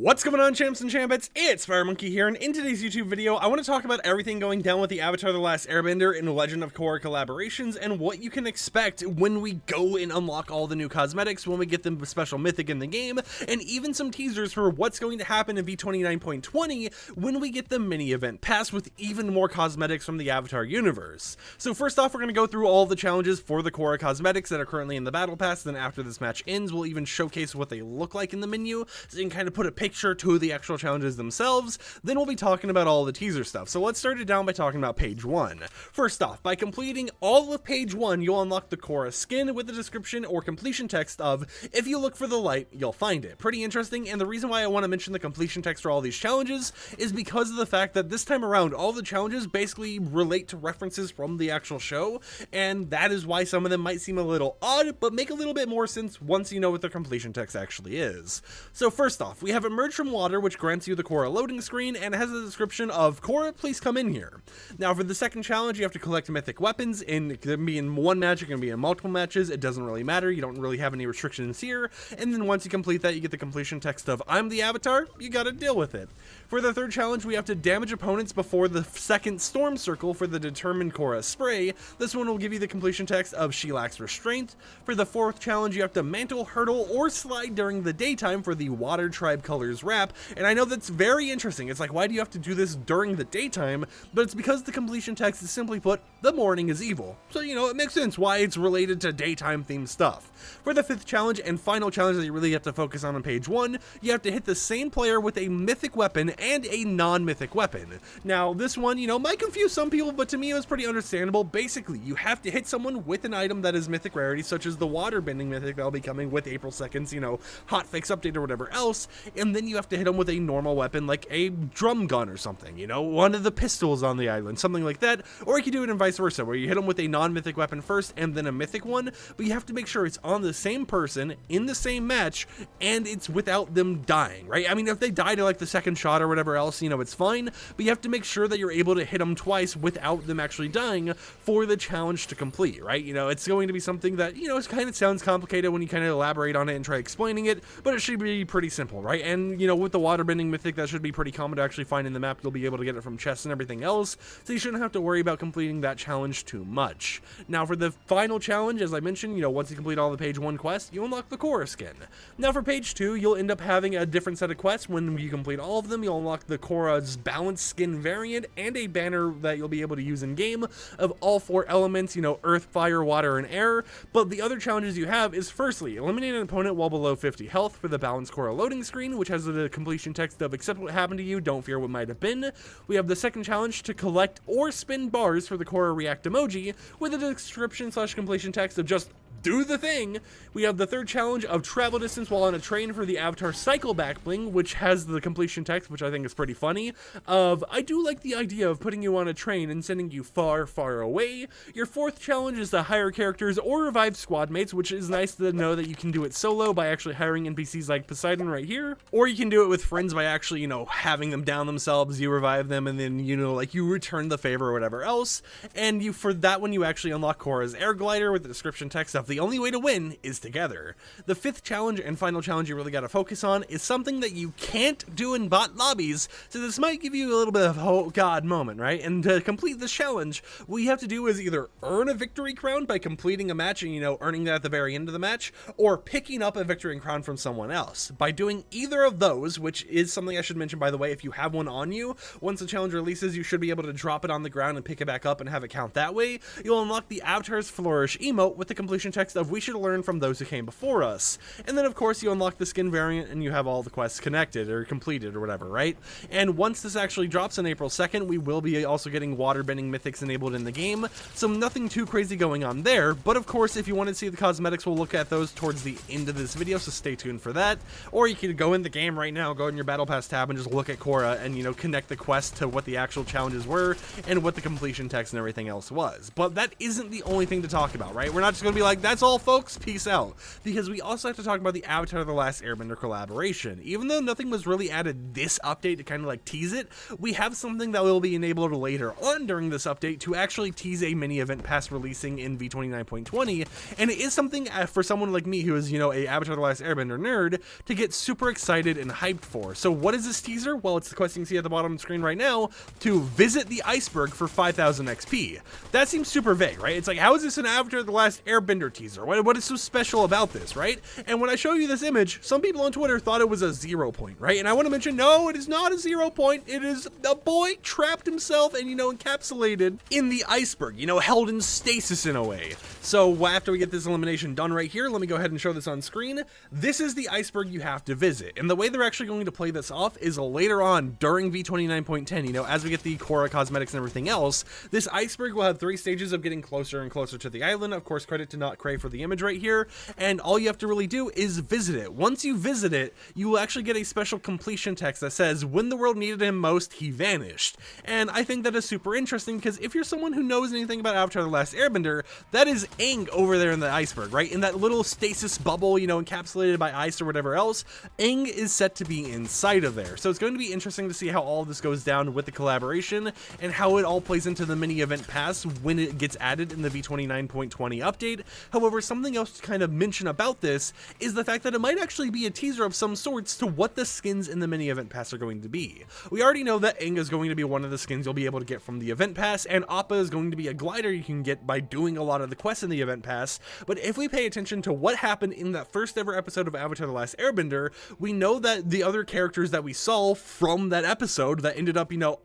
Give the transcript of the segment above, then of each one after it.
What's going on, champs and champettes? It's FireMonkey here, and in today's YouTube video, I want to talk about everything going down with the Avatar: The Last Airbender and Legend of Korra collaborations, and what you can expect when we go and unlock all the new cosmetics, when we get them special mythic in the game, and even some teasers for what's going to happen in V29.20 when we get the mini event pass with even more cosmetics from the Avatar universe. So first off, we're going to go through all the challenges for the Korra cosmetics that are currently in the battle pass. Then after this match ends, we'll even showcase what they look like in the menu, so you can kind of put a picture to the actual challenges themselves. Then we'll be talking about all the teaser stuff. So let's start it down by talking about page 1. First off, by completing all of page 1, you'll unlock the Korra skin with the description or completion text of, "If you look for the light, you'll find it." Pretty interesting, and the reason why I want to mention the completion text for all these challenges is because of the fact that this time around, all the challenges basically relate to references from the actual show, and that is why some of them might seem a little odd, but make a little bit more sense once you know what the completion text actually is. So first off, we have Emerge from Water, which grants you the Korra loading screen, and it has a description of, "Korra, please come in here." Now for the second challenge, you have to collect mythic weapons, and it can be in one match, it can be in multiple matches, it doesn't really matter, you don't really have any restrictions here, and then once you complete that, you get the completion text of, "I'm the Avatar, you gotta deal with it." For the third challenge, we have to damage opponents before the second storm circle for the determined Korra spray. This one will give you the completion text of, "She lacks restraint." For the fourth challenge, you have to mantle, hurdle, or slide during the daytime for the Water Tribe Colors wrap, and I know that's very interesting. It's like, why do you have to do this during the daytime? But it's because the completion text is simply put, the morning is evil. So, you know, it makes sense why it's related to daytime themed stuff. For the fifth challenge and final challenge that you really have to focus on page 1, you have to hit the same player with a mythic weapon and a non-mythic weapon. Now, this one, you know, might confuse some people, but to me it was pretty understandable. Basically, you have to hit someone with an item that is mythic rarity, such as the water bending mythic that'll be coming with April 2nd's, you know, hotfix update or whatever else, and then you have to hit them with a normal weapon like a drum gun or something, you know, one of the pistols on the island, something like that. Or you can do it in vice versa, where you hit them with a non-mythic weapon first and then a mythic one, but you have to make sure it's on the same person in the same match and it's without them dying, right? I mean, if they die to like the second shot or whatever else, you know, it's fine, but you have to make sure that you're able to hit them twice without them actually dying for the challenge to complete, right? You know, it's going to be something that, you know, it kind of sounds complicated when you kind of elaborate on it and try explaining it, but it should be pretty simple, right? And, you know, with the waterbending mythic, that should be pretty common to actually find in the map. You'll be able to get it from chests and everything else, so you shouldn't have to worry about completing that challenge too much. Now for the final challenge, as I mentioned, you know, once you complete all the page 1 quests, you unlock the Korra skin. Now for page 2, you'll end up having a different set of quests. When you complete all of them, you'll unlock the Korra's balanced skin variant and a banner that you'll be able to use in game of all 4 elements, you know, earth, fire, water, and air. But the other challenges you have is, firstly, eliminate an opponent while below 50 health for the balanced Korra loading screen, which has the completion text of, "Accept what happened to you, don't fear what might have been." We have the second challenge to collect or spin bars for the Korra react emoji with a description / completion text of just do the thing. We have the third challenge of travel distance while on a train for the Avatar cycle back bling, which has the completion text, which I think is pretty funny, of, "I do like the idea of putting you on a train and sending you far, far away." Your fourth challenge is to hire characters or revive squad mates, which is nice to know that you can do it solo by actually hiring NPCs like Poseidon right here, or you can do it with friends by actually, you know, having them down themselves, you revive them, and then, you know, like you return the favor or whatever else. And you, for that one, you actually unlock Korra's air glider with the description text of, "The only way to win is together." The fifth challenge and final challenge you really got to focus on is something that you can't do in bot lobbies, so this might give you a little bit of oh god moment, right? And to complete this challenge, what you have to do is either earn a victory crown by completing a match and, you know, earning that at the very end of the match, or picking up a victory crown from someone else. By doing either of those, which is something I should mention, by the way, if you have one on you, once the challenge releases, you should be able to drop it on the ground and pick it back up and have it count that way. You'll unlock the Avatar's Flourish emote with the completion text of, "We should learn from those who came before us." And then of course you unlock the skin variant and you have all the quests connected or completed or whatever, right? And once this actually drops on April 2nd, we will be also getting waterbending mythics enabled in the game, so nothing too crazy going on there. But of course, if you want to see the cosmetics, we'll look at those towards the end of this video, so stay tuned for that. Or you could go in the game right now, go in your battle pass tab and just look at Korra and, you know, connect the quest to what the actual challenges were and what the completion text and everything else was. But that isn't the only thing to talk about, right? We're not just gonna be like, that's all, folks. Peace out. Because we also have to talk about the Avatar: The Last Airbender collaboration. Even though nothing was really added this update to kind of like tease it, we have something that will be enabled later on during this update to actually tease a mini event pass releasing in V29.20, and it is something for someone like me who is, you know, a Avatar: The Last Airbender nerd to get super excited and hyped for. So what is this teaser? Well, it's the quest you can see at the bottom of the screen right now, to visit the iceberg for 5,000 XP. That seems super vague, right? It's like, how is this an Avatar: The Last Airbender teaser? What is so special about this, right? And when I show you this image, some people on Twitter thought it was a 0 point, right? And I want to mention, no, it is not a 0 point. It is a boy trapped himself and, you know, encapsulated in the iceberg, you know, held in stasis in a way. So after we get this elimination done right here, let me go ahead and show this on screen. This is the iceberg you have to visit. And the way they're actually going to play this off is later on during V29.10, you know, as we get the Korra cosmetics and everything else, this iceberg will have 3 stages of getting closer and closer to the island. Of course, credit to Not Cray for the image right here. And all you have to really do is visit it. Once you visit it, you will actually get a special completion text that says, when the world needed him most, he vanished. And I think that is super interesting because if you're someone who knows anything about Avatar: The Last Airbender, that is Aang over there in the iceberg, right? In that little stasis bubble, you know, encapsulated by ice or whatever else, Aang is set to be inside of there. So it's going to be interesting to see how all of this goes down with the collaboration and how it all plays into the mini event pass when it gets added in the V29.20 update. However, something else to kind of mention about this is the fact that it might actually be a teaser of some sorts to what the skins in the mini event pass are going to be. We already know that Aang is going to be one of the skins you'll be able to get from the event pass, and Appa is going to be a glider you can get by doing a lot of the quests in the event pass. But if we pay attention to what happened in that first ever episode of Avatar: The Last Airbender, we know that the other characters that we saw from that episode that ended up, you know,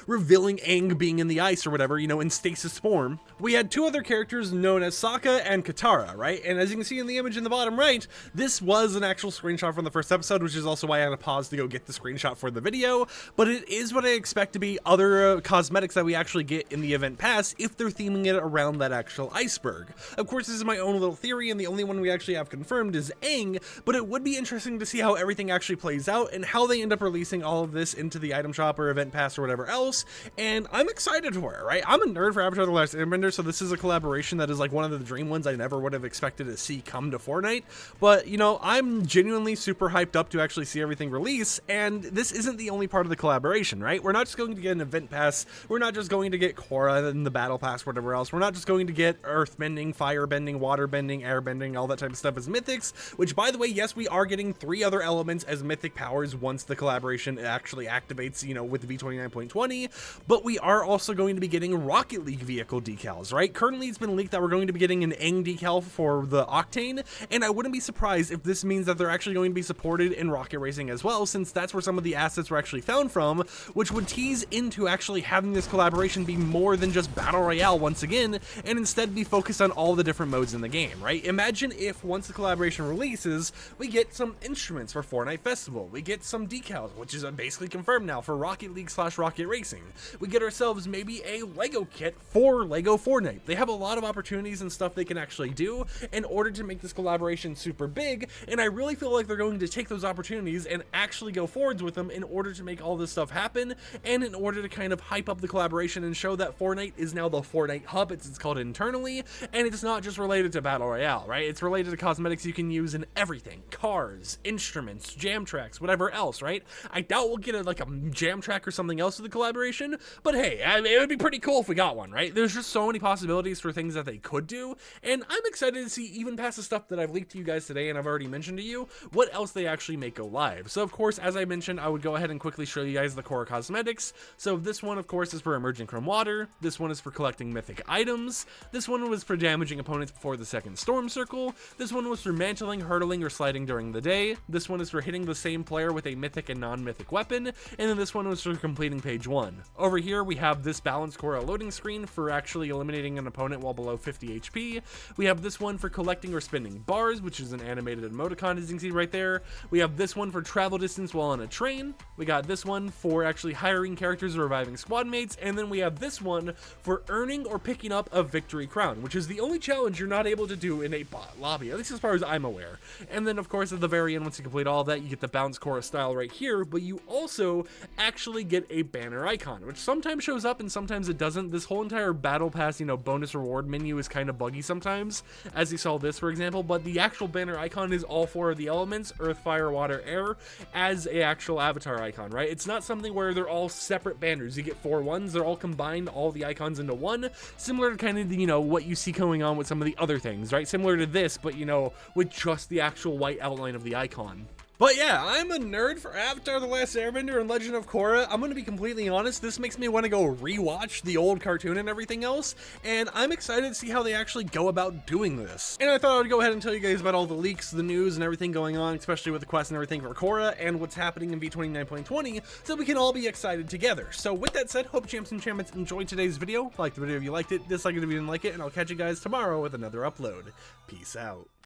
revealing Aang being in the ice or whatever, you know, in stasis form, we had 2 other characters known as Sokka and Katara, right? And as you can see in the image in the bottom right, this was an actual screenshot from the first episode, which is also why I had to pause to go get the screenshot for the video. But it is what I expect to be other cosmetics that we actually get in the event pass if they're theming it around that actual iceberg. Of course, this is my own little theory, and the only one we actually have confirmed is Aang, but it would be interesting to see how everything actually plays out and how they end up releasing all of this into the item shop or event pass or whatever else, and I'm excited for it, right? I'm a nerd for Avatar: The Last Airbender, so this is a collaboration that is like one of the dream ones I never would have expected to see come to Fortnite, but, you know, I'm genuinely super hyped up to actually see everything release, and this isn't the only part of the collaboration, right? We're not just going to get an event pass, we're not just going to get Korra and the battle pass, whatever else, we're not just going to get earthbending, firebending, waterbending, airbending, all that type of stuff as mythics, which, by the way, yes, we are getting 3 other elements as mythic powers once the collaboration actually activates, you know, with the V29.20, but we are also going to be getting Rocket League vehicle decals, right? Currently, it's been leaked that we're going to be getting an Aang decal for the Octane, and I wouldn't be surprised if this means that they're actually going to be supported in rocket racing as well, since that's where some of the assets were actually found from, which would tease into actually having this collaboration be more than just Battle Royale once again, and instead be focused on all the different modes in the game, right? Imagine if once the collaboration releases, we get some instruments for Fortnite Festival, we get some decals, which is basically confirmed now for Rocket League / Rocket Racing, we get ourselves maybe a Lego kit for Lego Fortnite. They have a lot of opportunities and stuff they can actually do in order to make this collaboration super big, and I really feel like they're going to take those opportunities and actually go forwards with them in order to make all this stuff happen, and in order to kind of hype up the collaboration and show that Fortnite is now the Fortnite hub, it's called internally, and it's not just related to Battle Royale, right? It's related to cosmetics you can use in everything, cars, instruments, jam tracks, whatever else, right? I doubt we'll get a jam track or something else with the collaboration, but hey, I mean, it would be pretty cool if we got one, right? There's just so many possibilities for things that they could do, and I'm excited to see, even past the stuff that I've leaked to you guys today and I've already mentioned to you, what else they actually make go live. So of course, as I mentioned, I would go ahead and quickly show you guys the Korra cosmetics. So this one, of course, is for emerging from water, this one is for collecting mythic items, this one was for damaging opponents before the second storm circle, this one was for mantling, hurdling, or sliding during the day, this one is for hitting the same player with a mythic and non-mythic weapon, and then this one was for completing page 1. Over here we have this balance Korra loading screen for actually eliminating an opponent while below 50 HP. We have this one for collecting or spinning bars, which is an animated emoticon as you can see right there. We have this one for travel distance while on a train. We got this one for actually hiring characters or reviving squad mates, and then we have this one for earning or picking up a victory crown, which is the only challenge you're not able to do in a bot lobby, at least as far as I'm aware. And then of course at the very end, once you complete all that, you get the bounce Korra style right here, but you also actually get a banner icon, which sometimes shows up and sometimes it doesn't. This whole entire battle pass, you know, bonus reward menu is kind of buggy sometimes, as you saw this, for example, but the actual banner icon is all 4 of the elements, earth, fire, water, air, as a actual avatar icon, right? It's not something where they're all separate banners. You get 4 ones, they're all combined, all the icons into one, similar to kind of, you know, what you see going on with some of the other things, right? Similar to this, but, you know, with just the actual white outline of the icon. But yeah, I'm a nerd for Avatar: The Last Airbender and Legend of Korra. I'm gonna be completely honest, this makes me want to go rewatch the old cartoon and everything else, and I'm excited to see how they actually go about doing this. And I thought I would go ahead and tell you guys about all the leaks, the news, and everything going on, especially with the quest and everything for Korra, and what's happening in V29.20, so we can all be excited together. So with that said, hope champs and champions enjoyed today's video. Like the video if you liked it, dislike it if you didn't like it, and I'll catch you guys tomorrow with another upload. Peace out.